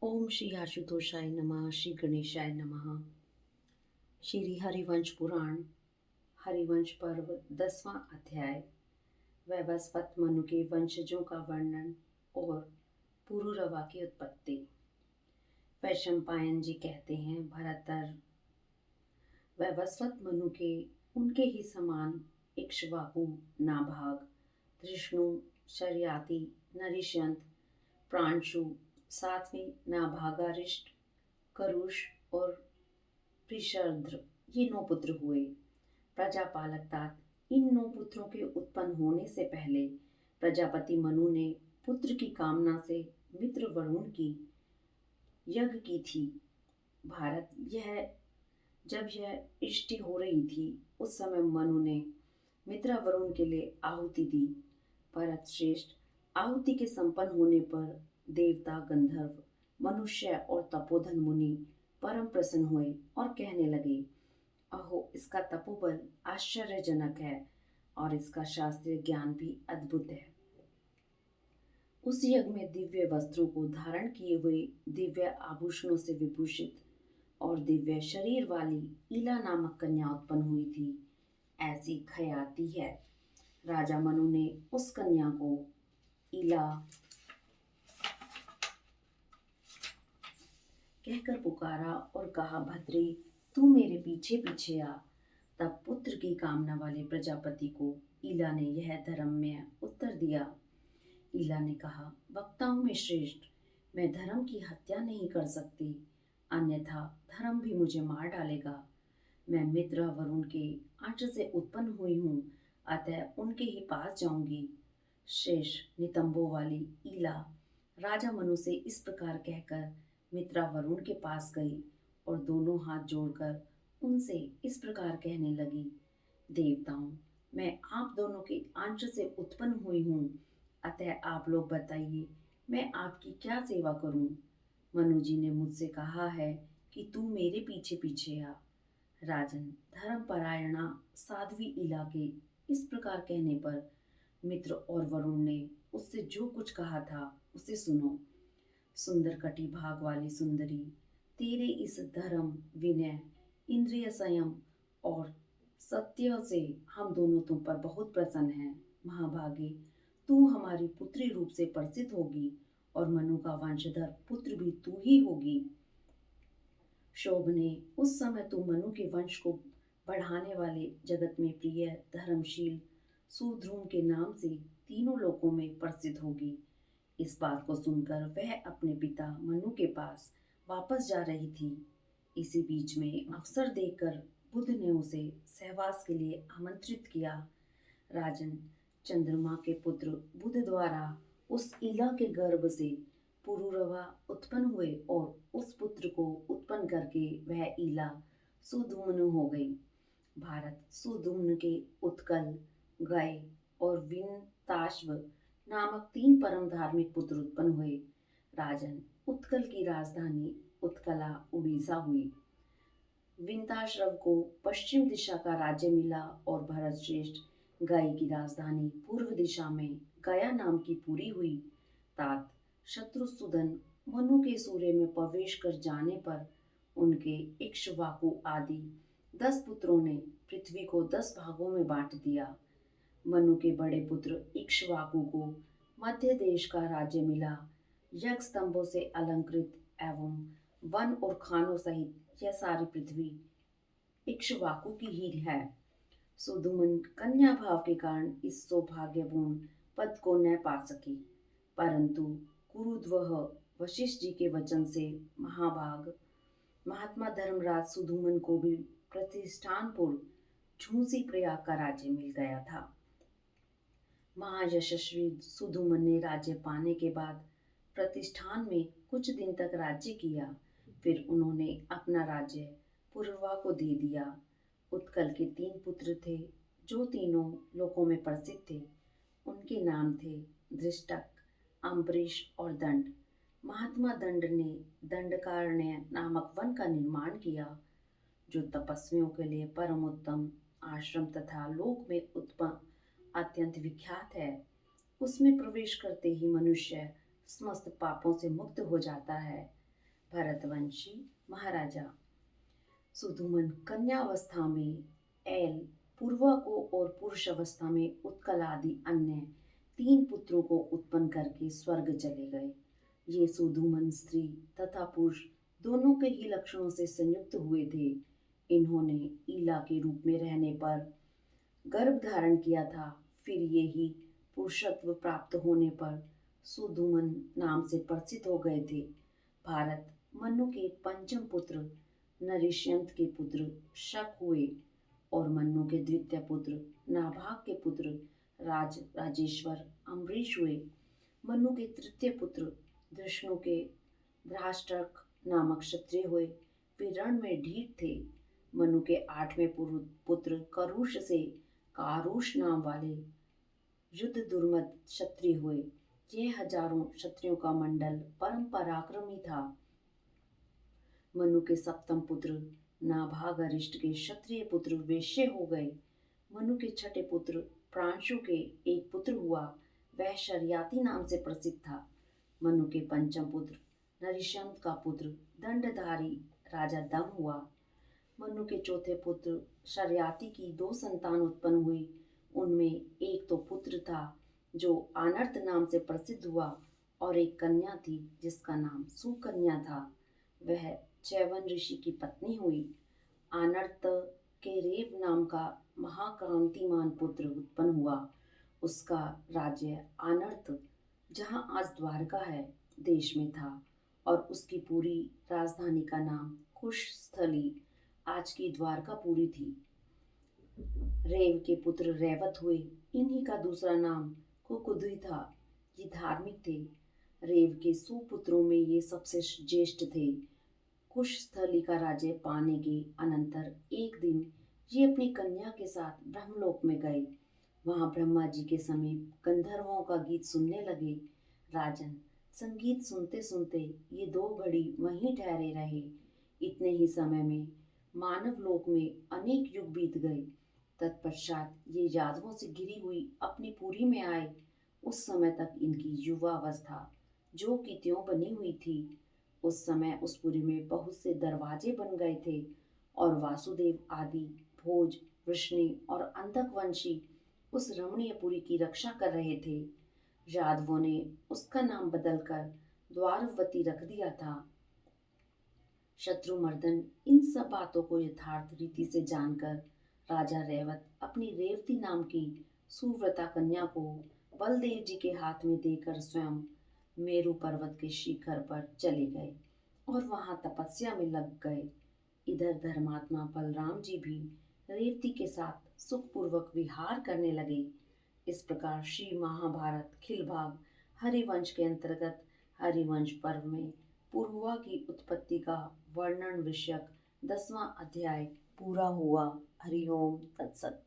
ओम श्री आशुतोषाय नमः। श्री गणेशाय नमः। श्री हरिवंश पुराण हरिवंश पर्व 10वां अध्याय। वैवस्वत मनु के वंशजों का वर्णन और पुरुरवा की उत्पत्ति। वैशंपायन जी कहते हैं, भरतर वैवस्वत मनु के उनके ही समान इक्ष्वाकु, नाभाग, धृष्णु, शर्याति, नरिष्यंत, प्रांशु, सातवीं नाभागारिष्ट, करुष और पृषर्ध्र, ये 9 पुत्र हुए। प्रजापालक तात इन 9 पुत्रों के उत्पन्न होने से पहले प्रजापति मनु ने पुत्र की कामना से मित्र वरुण की यज्ञ की थी। भारत जब यह इष्टि हो रही थी, उस समय मनु ने मित्र वरुण के लिए आहुति दी। भरत श्रेष्ठ, आहुति के संपन्न होने पर देवता, गंधर्व, मनुष्य और तपोधन मुनि परम प्रसन्न हुए और कहने लगे, अहो, इसका तपोबल आश्चर्यजनक है और इसका शास्त्रीय ज्ञान भी अद्भुत है। उस यज्ञ में दिव्य वस्त्रों को धारण किए हुए, दिव्य आभूषणों से विभूषित और दिव्य शरीर वाली ईला नामक कन्या उत्पन्न हुई थी। ऐसी ख्याति है। राजा मनु ने उस कन्या को ईला कहकर पुकारा और कहा, भद्रे, तू मेरे पीछे पीछे आ। तब पुत्र की कामना वाले प्रजापति को ईला ने यह धर्ममय उत्तर दिया। ईला ने कहा, वक्ताओं में श्रेष्ठ, मैं धर्म की हत्या नहीं कर सकती, अन्यथा धर्म भी मुझे मार डालेगा। मैं मित्र वरुण के अंश से उत्पन्न हुई हूँ, अतः उनके ही पास जाऊंगी। शेष नितंबों वाली ईला राजा मनु से इस प्रकार कहकर मित्रा वरुण के पास गई और दोनों हाथ जोड़कर उनसे इस प्रकार कहने लगी, देवताओं, मैं आप दोनों के अंश से उत्पन्न हुई हूँ, अतः आप लोग बताइए, मैं आपकी क्या सेवा करूं? मनु जी ने मुझसे कहा है कि तू मेरे पीछे पीछे आ। राजन, धर्मपरायणा साध्वी ईला के इस प्रकार कहने पर मित्र और वरुण ने उससे जो कुछ कहा था उसे सुनो। सुंदर कटी भाग वाली सुंदरी, तेरे इस धर्म, विनय, इंद्रिय संयम और सत्य से हम दोनों तुम पर बहुत प्रसन्न हैं। महाभागे, तू हमारी पुत्री रूप से प्रसिद्ध होगी और मनु का वंशधर पुत्र भी तू ही होगी। शोभने, उस समय तू मनु के वंश को बढ़ाने वाले जगत में प्रिय, धर्मशील, सुध्रुम के नाम से तीनों लोकों में प्रसिद्ध होगी। इस बात को सुनकर वह अपने पिता मनु के पास वापस जा रही थी। इसी बीच में अवसर देखकर बुध ने उसे सहवास के लिए आमंत्रित किया। राजन, चंद्रमा के पुत्र बुध द्वारा उस ईला के गर्भ से पुरुरवा उत्पन्न हुए और उस पुत्र को उत्पन्न करके वह ईला सुधुम्न हो गई। भारत, सुधुम्न के उत्कल, गय और विनताश्व नामक 3 परम धार्मिक पुत्र उत्पन्न हुए। राजन, उत्कल की राजधानी उत्कला उड़ीसा हुई। विंताश्रव को पश्चिम दिशा का राज्य मिला और भरत श्रेष्ठ, गय की राजधानी पूर्व दिशा में गया नाम की पुरी हुई। तात शत्रुसूदन मनु के सूर्य में प्रवेश कर जाने पर उनके इक्ष्वाकु आदि 10 पुत्रों ने पृथ्वी को 10 भागों में बांट दिया। मनु के बड़े पुत्र इक्ष्वाकु को मध्य देश का राज्य मिला। यज्ञ स्तंभों से अलंकृत एवं वन और खानों सहित यह सारी पृथ्वी इक्ष्वाकु की ही है। सुधुमन कन्या भाव के कारण इस सौभाग्यपूर्ण पद को न पा सकी, परंतु कुरुद्वह वशिष्ठ जी के वचन से महात्मा धर्मराज सुधुमन को भी प्रतिष्ठानपुर झूसी प्रयाग का राज्य मिल गया था। महायशस्वी सुधुमन ने राज्य पाने के बाद प्रतिष्ठान में कुछ दिन तक राज्य किया। फिर उन्होंने अपना राज्य पुरुरवा को दे दिया। उत्कल के 3 पुत्र थे, जो तीनों लोकों में प्रसिद्ध थे। उनके नाम थे धृष्टक, अम्बरीश और दंड। महात्मा दंड ने दंडकारण्य नामक वन का निर्माण किया, जो तपस्वियों के लिए परम उत्तम आश्रम तथा लोक में उत्पन्न अत्यंत विख्यात है। उसमें प्रवेश करते ही मनुष्य समस्त पापों से मुक्त हो जाता है। भरतवंशी महाराजा। सुधुमन कन्यावस्था में एल पूर्वा को और पुरुष अवस्था में उत्कल आदि अन्य 3 पुत्रों को उत्पन्न करके स्वर्ग चले गए। ये सुधुमन स्त्री तथा पुरुष दोनों के ही लक्षणों से संयुक्त हुए थे। इन्होंने ईला के रूप में रहने पर गर्भ धारण किया था। फिर ये ही पुरुषत्व प्राप्त होने पर सुधुमन नाम से प्रसिद्ध हो गए थे। भारत मनु के पंचम पुत्र नरिश्यंत के पुत्र शक हुए और मनु के द्वितीय पुत्र नाभाग के पुत्र राजेश्वर अम्बरीश हुए। मनु के तृतीय पुत्र धृष्णु के धृतराष्ट्रक नामक क्षत्रिय हुए। वे रण में ढीठ थे। मनु के 8वें पुत्र करुष से कारुष नाम वाले युद्ध दुर्मद क्षत्रिय हुए। यह हजारों क्षत्रियों का मंडल परम पराक्रमी था। मनु के 7वें पुत्र नाभाग अरिष्ट के क्षत्रिय पुत्र वैश्य हो गए। मनु के 6ठे पुत्र प्रांशु के एक पुत्र हुआ। वह शर्याती नाम से प्रसिद्ध था। मनु के 5वें पुत्र नरिशंत का पुत्र दंडधारी राजा दम हुआ। मनु के 4थे पुत्र शर्याती की 2 संतान उत्पन्न हुई। उनमें एक तो पुत्र था जो आनर्त नाम से प्रसिद्ध हुआ और एक कन्या थी जिसका नाम सुकन्या था। वह चैवन ऋषि की पत्नी हुई। आनर्त के रेव नाम का महाकांतिमान पुत्र उत्पन्न हुआ। उसका राज्य आनर्त, जहाँ आज द्वारका है, देश में था और उसकी पूरी राजधानी का नाम कुशस्थली, आज की द्वारकापुरी थी। रेव के पुत्र रैवत हुए। इन्हीं का दूसरा नाम कुकुदि था। ये धार्मिक थे। रेव के सुपुत्रों में ये सबसे ज्येष्ठ थे। कुशस्थली का राज्य पाने के अनंतर एक दिन ये अपनी कन्या के साथ ब्रह्मलोक में गए। वहां ब्रह्मा जी के समीप गंधर्वों का गीत सुनने लगे। राजन, संगीत सुनते सुनते ये 2 घड़ी वहीं ठहरे रहे। इतने ही समय में मानव लोक में अनेक युग बीत गए। तत्पश्चात ये यादवों से घिरी हुई अपनी पुरी में आए। उस समय तक इनकी युवा अवस्था जो कि त्यों बनी हुई थी। उस समय उस पुरी में बहुत से दरवाजे बन गए थे और वासुदेव आदि भोज, वृष्णि और अंधक वंशी उस रमणीय पुरी की रक्षा कर रहे थे। यादवों ने उसका नाम बदलकर द्वारवती रख दिया था। शत्रुमर्दन इन सब बातों को यथार्थ रीति से जानकर राजा रेवत अपनी रेवती नाम की सुव्रता कन्या को बलदेव जी के हाथ में देकर स्वयं मेरु पर्वत के शिखर पर चले गए और वहां तपस्या में लग गए। इधर धर्मात्मा बलराम जी भी रेवती के साथ सुखपूर्वक विहार करने लगे। इस प्रकार श्री महाभारत खिलभाग हरिवंश के अंतर्गत हरिवंश पर्व में पूर्वा की उत्पत्ति का वर्णन विषयक 10वां अध्याय पूरा हुआ। हरिओम तत्सत।